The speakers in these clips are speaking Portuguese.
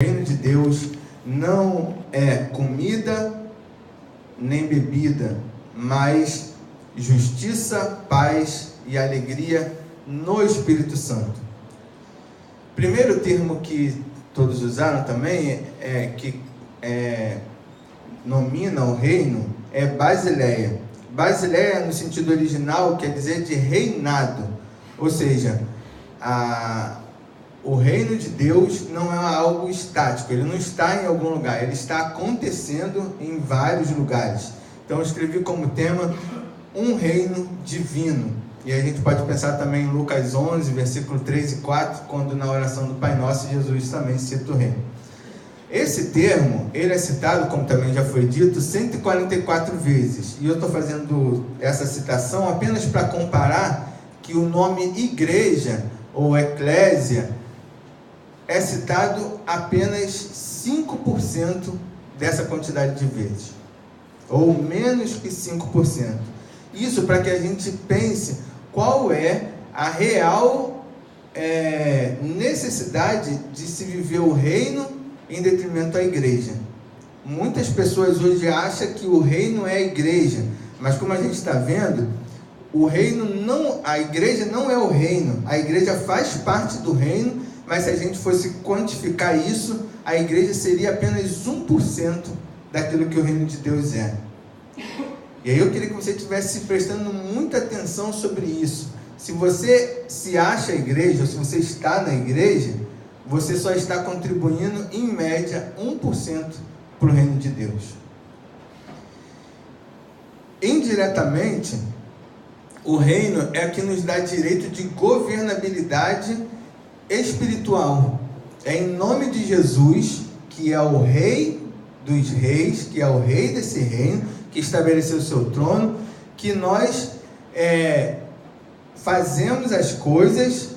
O reino de Deus não é comida nem bebida, mas justiça, paz e alegria no Espírito Santo. Primeiro termo que todos usaram também que nomina o reino é Basileia. Basileia, no sentido original, quer dizer de reinado, ou seja, o reino de Deus não é algo estático, ele não está em algum lugar, ele está acontecendo em vários lugares. Então eu escrevi como tema um reino divino, e a gente pode pensar também em Lucas 11, versículo 3 e 4, quando na oração do Pai Nosso, Jesus também cita o reino. Esse termo, ele é citado, como também já foi dito, 144 vezes, e eu estou fazendo essa citação apenas para comparar que o nome igreja, ou eclésia, é citado apenas 5% dessa quantidade de vezes, ou menos que 5%. Isso para que a gente pense qual é a real necessidade de se viver o reino em detrimento à igreja. Muitas pessoas hoje acham que o reino é a igreja, mas como a gente está vendo, o reino não, a igreja não é o reino, a igreja faz parte do reino, mas se a gente fosse quantificar isso, a igreja seria apenas 1% daquilo que o reino de Deus é. E aí eu queria que você estivesse prestando muita atenção sobre isso. Se você se acha a igreja, ou se você está na igreja, você só está contribuindo, em média, 1% para o reino de Deus. Indiretamente, o reino é que nos dá direito de governabilidade espiritual. É em nome de Jesus, que é o Rei dos Reis, que é o Rei desse reino, que estabeleceu o seu trono, que nós fazemos as coisas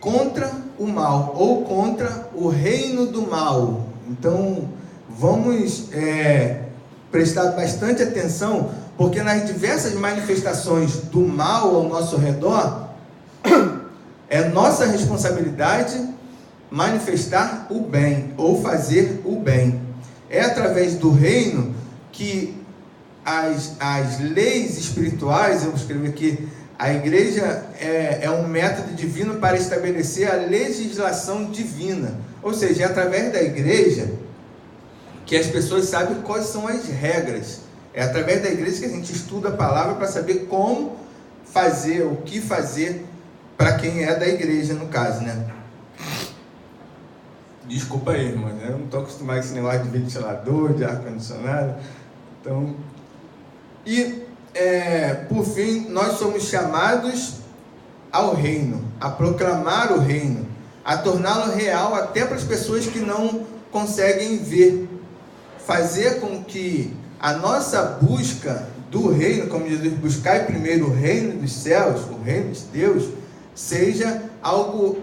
contra o mal, ou contra o reino do mal. Então, vamos prestar bastante atenção, porque nas diversas manifestações do mal ao nosso redor, é nossa responsabilidade manifestar o bem, ou fazer o bem. É através do reino que as leis espirituais, eu vou escrever aqui, a igreja é um método divino para estabelecer a legislação divina. Ou seja, é através da igreja que as pessoas sabem quais são as regras. É através da igreja que a gente estuda a palavra para saber como fazer, o que fazer para quem é da igreja, no caso, né? Desculpa aí, irmão, eu não estou acostumado com esse negócio de ventilador, de ar-condicionado. Então, por fim, nós somos chamados ao reino, a proclamar o reino, a torná-lo real até para as pessoas que não conseguem ver, fazer com que a nossa busca do reino, como Jesus, buscar primeiro o reino dos céus, o reino de Deus, seja algo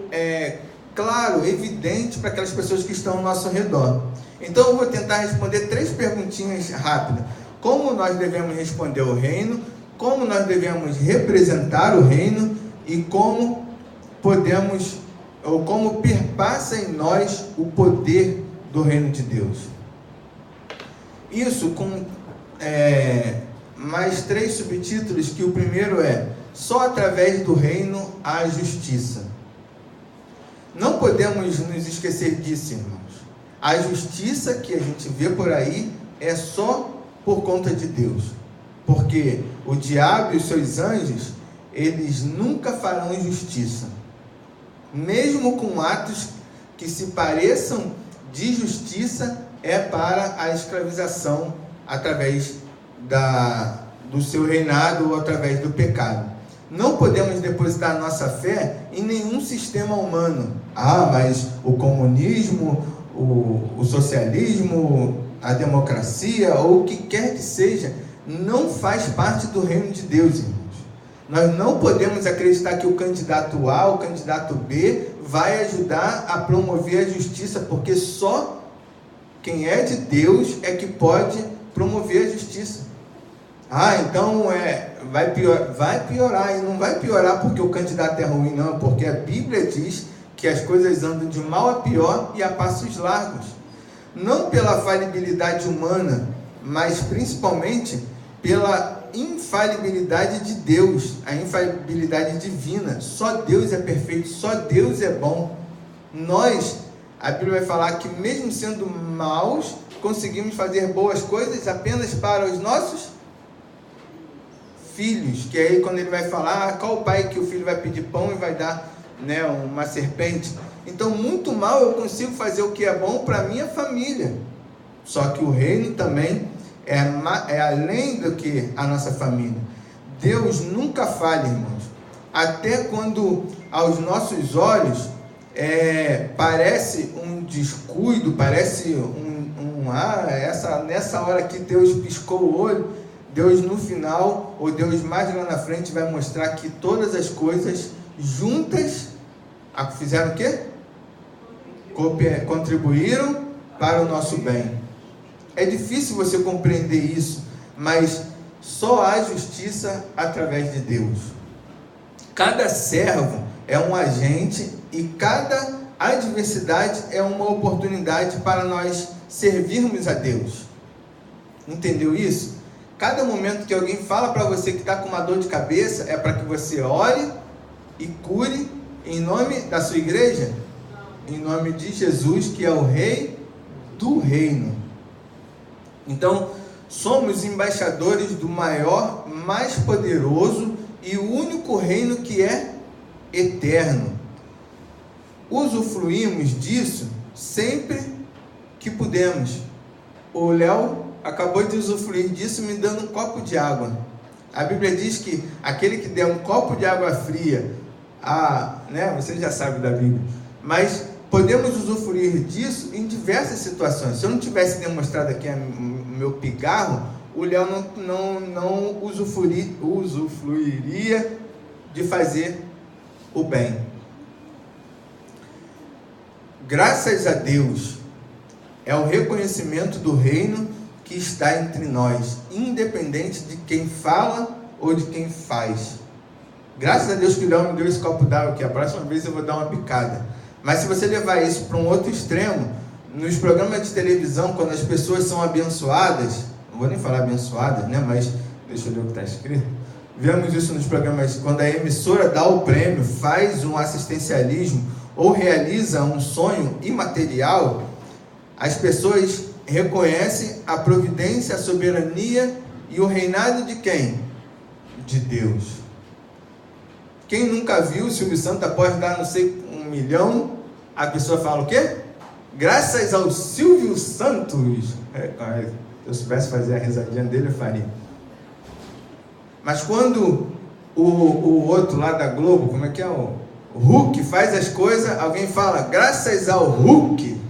claro, evidente para aquelas pessoas que estão ao nosso redor. Então eu vou tentar responder 3 perguntinhas rápidas. Como nós devemos responder ao reino, como nós devemos representar o reino e como podemos, ou como perpassa em nós o poder do reino de Deus. Isso com mais 3 subtítulos, que o primeiro é: só através do reino há justiça. Não podemos nos esquecer disso, irmãos. A justiça que a gente vê por aí é só por conta de Deus, porque o diabo e os seus anjos, eles nunca farão justiça, mesmo com atos que se pareçam de justiça, é para a escravização através do seu reinado ou através do pecado. Não podemos depositar nossa fé em nenhum sistema humano. Mas o comunismo, o socialismo, a democracia, ou o que quer que seja, não faz parte do reino de Deus, irmãos. Nós não podemos acreditar que o candidato A, o candidato B, vai ajudar a promover a justiça, porque só quem é de Deus é que pode promover a justiça. Então vai piorar, e não vai piorar porque o candidato é ruim, não, porque a Bíblia diz que as coisas andam de mal a pior e a passos largos. Não pela falibilidade humana, mas principalmente pela infalibilidade de Deus, a infalibilidade divina. Só Deus é perfeito, só Deus é bom. Nós, a Bíblia vai falar que mesmo sendo maus, conseguimos fazer boas coisas apenas para os nossos filhos, que aí quando ele vai falar, qual o pai que o filho vai pedir pão e vai dar, né, uma serpente? Então, muito mal eu consigo fazer o que é bom para a minha família. Só que o reino também é além do que a nossa família. Deus nunca falha, irmãos. Até quando aos nossos olhos parece um descuido, parece nessa hora que Deus piscou o olho, Deus no final, ou Deus mais lá na frente, vai mostrar que todas as coisas juntas fizeram o quê? Contribuíram para o nosso bem. É difícil você compreender isso, mas só há justiça através de Deus. Cada servo é um agente e cada adversidade é uma oportunidade para nós servirmos a Deus. Entendeu isso? Cada momento que alguém fala para você que está com uma dor de cabeça, é para que você ore e cure em nome da sua igreja, em nome de Jesus, que é o Rei do Reino. Então, somos embaixadores do maior, mais poderoso e o único reino que é eterno. Usufruímos disso sempre que pudemos. O Léo acabou de usufruir disso me dando um copo de água. A Bíblia diz que aquele que der um copo de água fria, você já sabe da Bíblia, mas podemos usufruir disso em diversas situações. Se eu não tivesse demonstrado aqui o meu pigarro, o Léo não usufruiria de fazer o bem. Graças a Deus, é o reconhecimento do reino que está entre nós, independente de quem fala ou de quem faz. Graças a Deus que o Léo me deu esse copo d'água aqui. A próxima vez eu vou dar uma picada. Mas se você levar isso para um outro extremo, nos programas de televisão, quando as pessoas são abençoadas, não vou nem falar abençoadas, né? Mas deixa eu ver o que está escrito. Vemos isso nos programas, quando a emissora dá o prêmio, faz um assistencialismo ou realiza um sonho imaterial, as pessoas reconhecem a providência, a soberania e o reinado de quem? De Deus. Quem nunca viu o Silvio Santos após dar não sei 1 milhão, a pessoa fala o quê? Graças ao Silvio Santos. Se eu soubesse fazer a risadinha dele, eu faria. Mas quando o outro lá da Globo, como é que é? O Hulk faz as coisas, alguém fala, graças ao Hulk.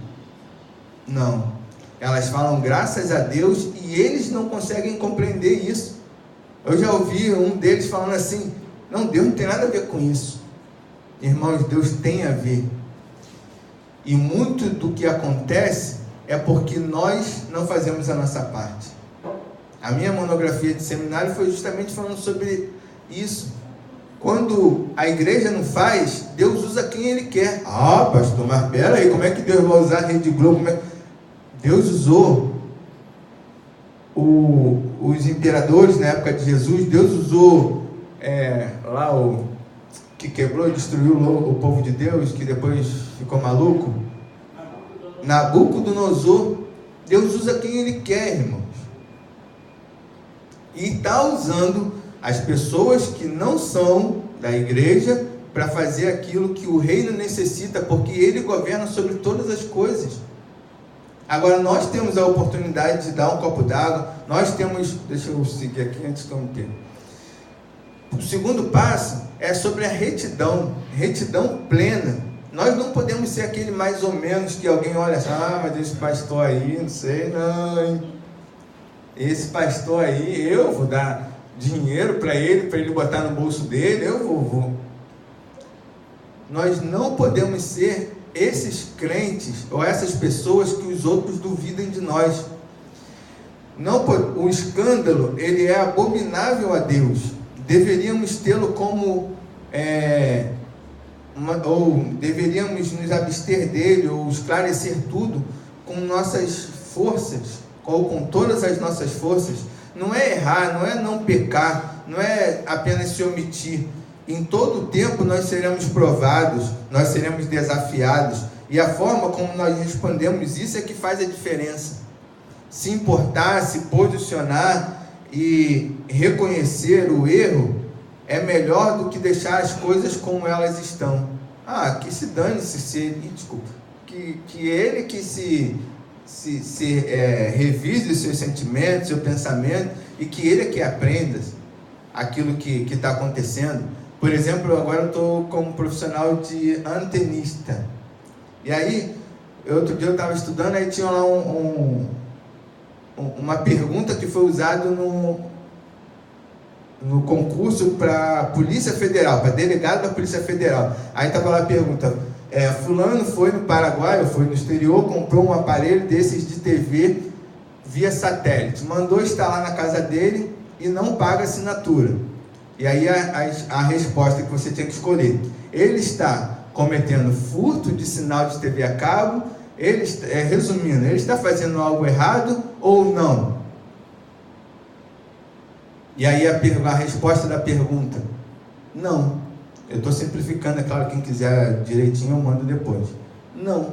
Não. Elas falam graças a Deus e eles não conseguem compreender isso. Eu já ouvi um deles falando assim, não, Deus não tem nada a ver com isso. Irmãos, Deus tem a ver. E muito do que acontece é porque nós não fazemos a nossa parte. A minha monografia de seminário foi justamente falando sobre isso. Quando a igreja não faz, Deus usa quem Ele quer. Ah, pastor, mas pera aí, como é que Deus vai usar a Rede Globo? Deus usou os imperadores na época de Jesus. Deus usou lá o que quebrou e destruiu o povo de Deus, que depois ficou maluco. Nabucodonosor. Deus usa quem Ele quer, irmãos. E está usando as pessoas que não são da igreja para fazer aquilo que o reino necessita, porque Ele governa sobre todas as coisas. Agora nós temos a oportunidade de dar um copo d'água, nós temos, deixa eu seguir aqui antes que eu me perca. O segundo passo é sobre a retidão plena. Nós não podemos ser aquele mais ou menos que alguém olha assim, mas esse pastor aí, não sei não, hein? Esse pastor aí, eu vou dar dinheiro para ele botar no bolso dele, eu vou. Nós não podemos ser esses crentes ou essas pessoas que os outros duvidem de nós. Não, o escândalo, ele é abominável a Deus. Deveríamos tê-lo como ou deveríamos nos abster dele, ou esclarecer tudo com nossas forças, ou com todas as nossas forças. Não é errar, não é não pecar, não é apenas se omitir. Em todo o tempo nós seremos provados, nós seremos desafiados, e a forma como nós respondemos isso é que faz a diferença. Se importar, se posicionar e reconhecer o erro é melhor do que deixar as coisas como elas estão. Que se dane-se, desculpa, que ele que se revise os seus sentimentos, seu pensamento, e que ele é que aprenda aquilo que está acontecendo. Por exemplo, agora eu estou como profissional de antenista, e aí, outro dia eu estava estudando, aí tinha lá uma pergunta que foi usada no concurso para Polícia Federal, para delegado da Polícia Federal. Aí estava lá a pergunta: fulano foi no Paraguai, ou foi no exterior, comprou um aparelho desses de TV via satélite, mandou instalar na casa dele e não paga assinatura. E aí a resposta que você tinha que escolher: ele está cometendo furto de sinal de TV a cabo, resumindo, ele está fazendo algo errado ou não? E aí a resposta da pergunta: não. Eu estou simplificando, é claro, quem quiser direitinho eu mando depois. Não.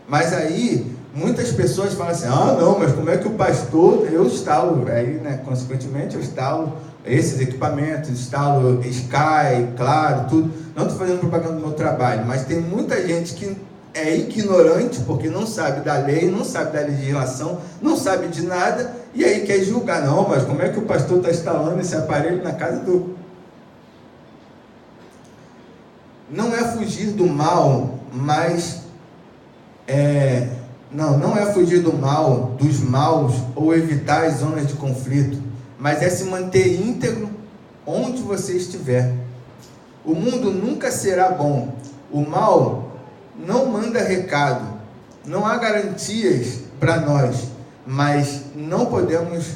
Mas aí muitas pessoas falam assim: não, mas como é que o pastor, eu instalo, aí, né, consequentemente eu instalo esses equipamentos, instalo Sky, claro, tudo. Não estou fazendo propaganda do meu trabalho, mas tem muita gente que é ignorante, porque não sabe da lei, não sabe da legislação, não sabe de nada, e aí quer julgar: não, mas como é que o pastor está instalando esse aparelho na casa do... Não é fugir do mal, mas não é fugir do mal, dos maus, ou evitar as zonas de conflito, mas é se manter íntegro onde você estiver. O mundo nunca será bom. O mal não manda recado. Não há garantias para nós, mas não podemos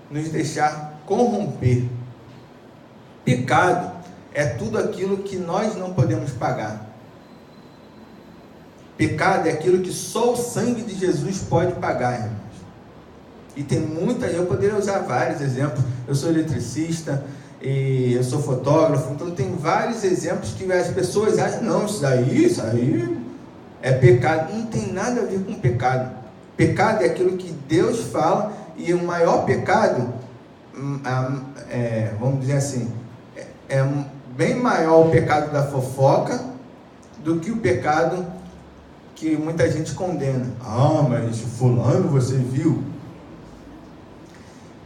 nos deixar corromper. Pecado é tudo aquilo que nós não podemos pagar. Pecado é aquilo que só o sangue de Jesus pode pagar, irmãos. E tem eu poderia usar vários exemplos. Eu sou eletricista, e eu sou fotógrafo, então tem vários exemplos que as pessoas acham: não, isso aí é pecado. Não tem nada a ver com pecado. Pecado é aquilo que Deus fala, e o maior pecado, vamos dizer assim, é bem maior o pecado da fofoca do que o pecado que muita gente condena. Mas fulano, você viu?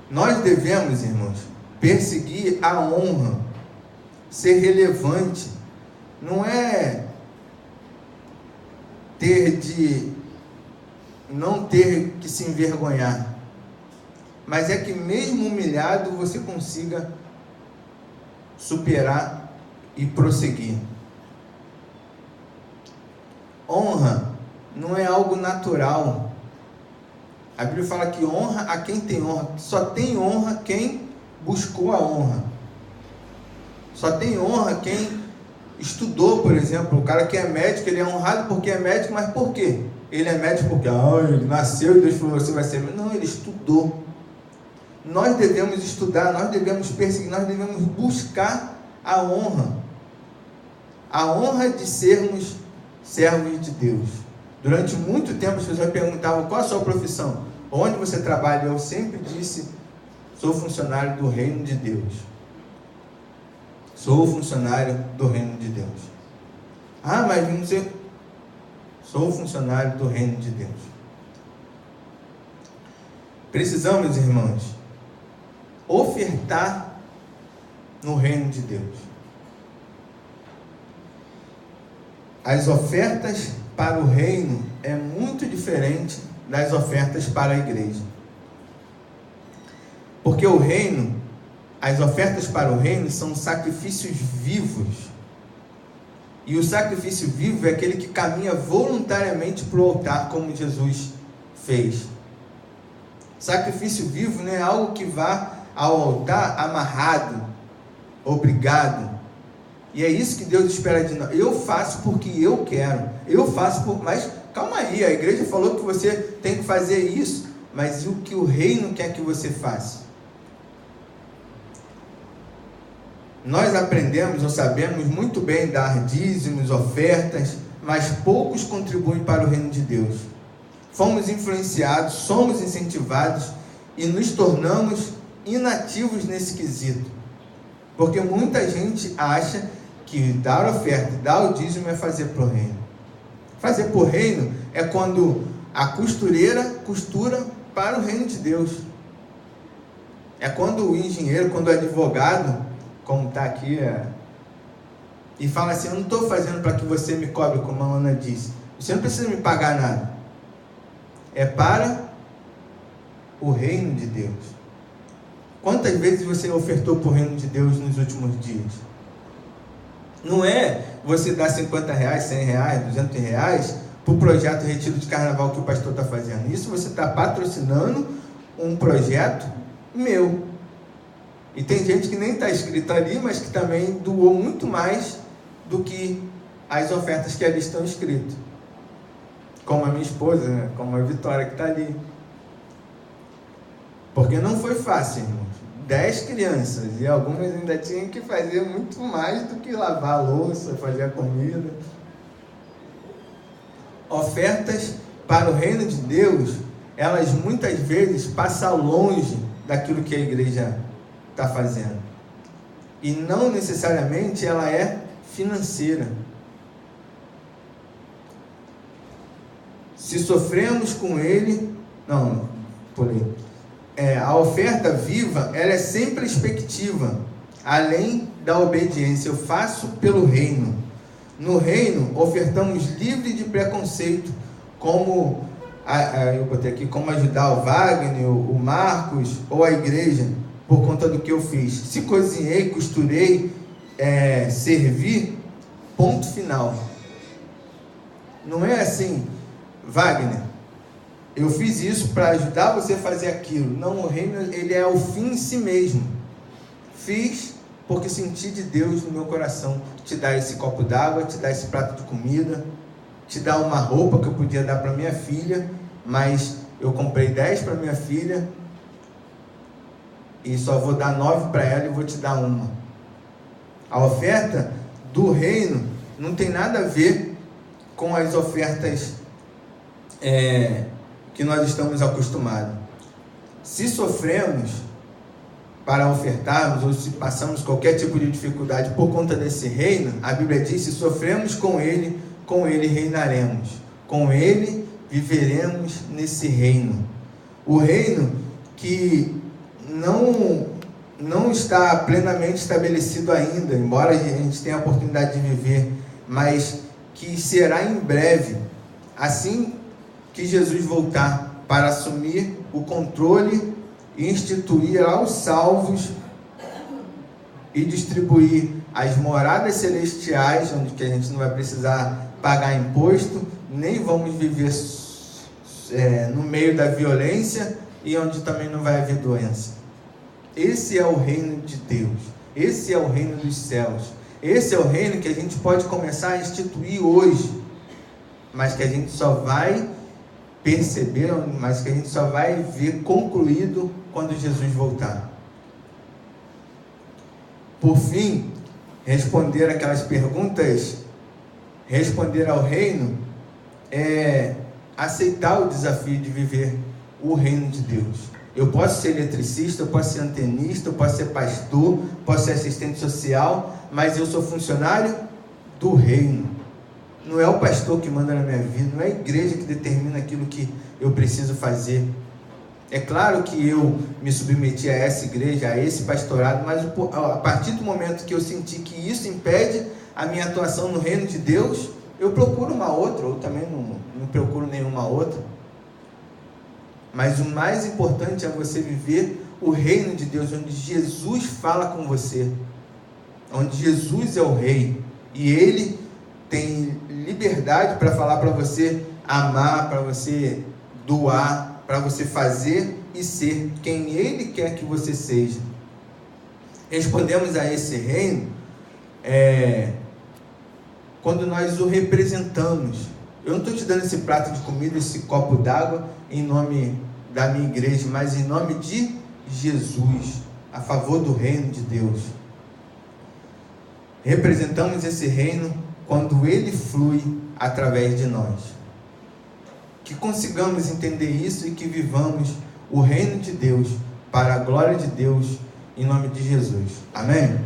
Nós devemos, irmãos, perseguir a honra, ser relevante. Não é não ter que se envergonhar, mas é que mesmo humilhado você consiga superar e prosseguir. Honra não é algo natural. A Bíblia fala que honra a quem tem honra. Só tem honra quem buscou a honra. Só tem honra quem estudou, por exemplo. O cara que é médico, ele é honrado porque é médico, mas por quê? Ele é médico porque ele nasceu e Deus falou: você vai ser médico. Não, ele estudou. Nós devemos estudar, nós devemos perseguir, nós devemos buscar a honra. A honra de sermos servos de Deus. Durante muito tempo as pessoas perguntavam: qual a sua profissão? Onde você trabalha? Eu sempre disse: sou funcionário do reino de Deus. Sou funcionário do reino de Deus. Mas não sei. Sou funcionário do reino de Deus. Precisamos, irmãos, ofertar no reino de Deus. As ofertas para o reino é muito diferente das ofertas para a igreja. Porque o reino, as ofertas para o reino são sacrifícios vivos. E o sacrifício vivo é aquele que caminha voluntariamente para o altar, como Jesus fez. Sacrifício vivo não é algo que vá ao altar amarrado, obrigado. E é isso que Deus espera de nós. Eu faço porque eu quero. Eu faço por... Mas calma aí, a igreja falou que você tem que fazer isso. Mas e o que o reino quer que você faça? Nós aprendemos ou sabemos muito bem dar dízimos, ofertas, mas poucos contribuem para o reino de Deus. Fomos influenciados, somos incentivados e nos tornamos inativos nesse quesito. Porque muita gente acha que dar oferta, dar o dízimo é fazer para o reino. Fazer para o reino é quando a costureira costura para o reino de Deus. É quando o engenheiro, quando o advogado, como está aqui, e fala assim: eu não estou fazendo para que você me cobre, como a Ana disse. Você não precisa me pagar nada. É para o reino de Deus. Quantas vezes você ofertou para o reino de Deus nos últimos dias? Não é você dar R$50, R$100, R$200 para o projeto Retiro de Carnaval que o pastor está fazendo. Isso você está patrocinando um projeto meu. E tem gente que nem está escrito ali, mas que também doou muito mais do que as ofertas que ali estão escritas. Como a minha esposa, né? Como a Vitória que está ali. Porque não foi fácil, irmãos. 10 crianças, e algumas ainda tinham que fazer muito mais do que lavar a louça, fazer a comida. Ofertas para o reino de Deus, elas muitas vezes passam longe daquilo que a igreja está fazendo. E não necessariamente ela é financeira. Se sofremos com ele... Não, pulei. A oferta viva, ela é sempre expectativa, além da obediência. Eu faço pelo reino. No reino, ofertamos livre de preconceito, como eu botei aqui, como ajudar o Wagner, o Marcos ou a igreja, por conta do que eu fiz. Se cozinhei, costurei, servi, ponto final. Não é assim: Wagner, eu fiz isso para ajudar você a fazer aquilo. Não, o reino, ele é o fim em si mesmo. Fiz porque senti de Deus no meu coração te dar esse copo d'água, te dar esse prato de comida, te dar uma roupa que eu podia dar para minha filha, mas eu comprei 10 para minha filha e só vou dar 9 para ela e vou te dar uma. A oferta do reino não tem nada a ver com as ofertas que nós estamos acostumados. Se sofremos para ofertarmos, ou se passamos qualquer tipo de dificuldade por conta desse reino, a Bíblia diz: se sofremos com ele reinaremos, com ele viveremos nesse reino. O reino que não está plenamente estabelecido ainda, embora a gente tenha a oportunidade de viver, mas que será em breve, assim que Jesus voltar para assumir o controle e instituir aos salvos e distribuir as moradas celestiais, onde que a gente não vai precisar pagar imposto, nem vamos viver no meio da violência e onde também não vai haver doença. Esse é o reino de Deus, esse é o reino dos céus, esse é o reino que a gente pode começar a instituir hoje, mas que a gente só vai perceber, mas que a gente só vai ver concluído quando Jesus voltar. Por fim, responder aquelas perguntas, responder ao reino, é aceitar o desafio de viver o reino de Deus. Eu posso ser eletricista, eu posso ser antenista, eu posso ser pastor, posso ser assistente social, mas eu sou funcionário do reino. Não é o pastor que manda na minha vida, não é a igreja que determina aquilo que eu preciso fazer. É claro que eu me submeti a essa igreja, a esse pastorado, mas a partir do momento que eu senti que isso impede a minha atuação no reino de Deus, eu procuro uma outra, ou também não procuro nenhuma outra. Mas o mais importante é você viver o reino de Deus, onde Jesus fala com você, onde Jesus é o rei, e Ele tem liberdade para falar para você amar, para você doar, para você fazer e ser quem Ele quer que você seja. Respondemos a esse reino quando nós o representamos. Eu não estou te dando esse prato de comida, esse copo d'água em nome da minha igreja, mas em nome de Jesus, a favor do reino de Deus. Representamos esse reino quando ele flui através de nós. Que consigamos entender isso e que vivamos o reino de Deus para a glória de Deus, em nome de Jesus. Amém?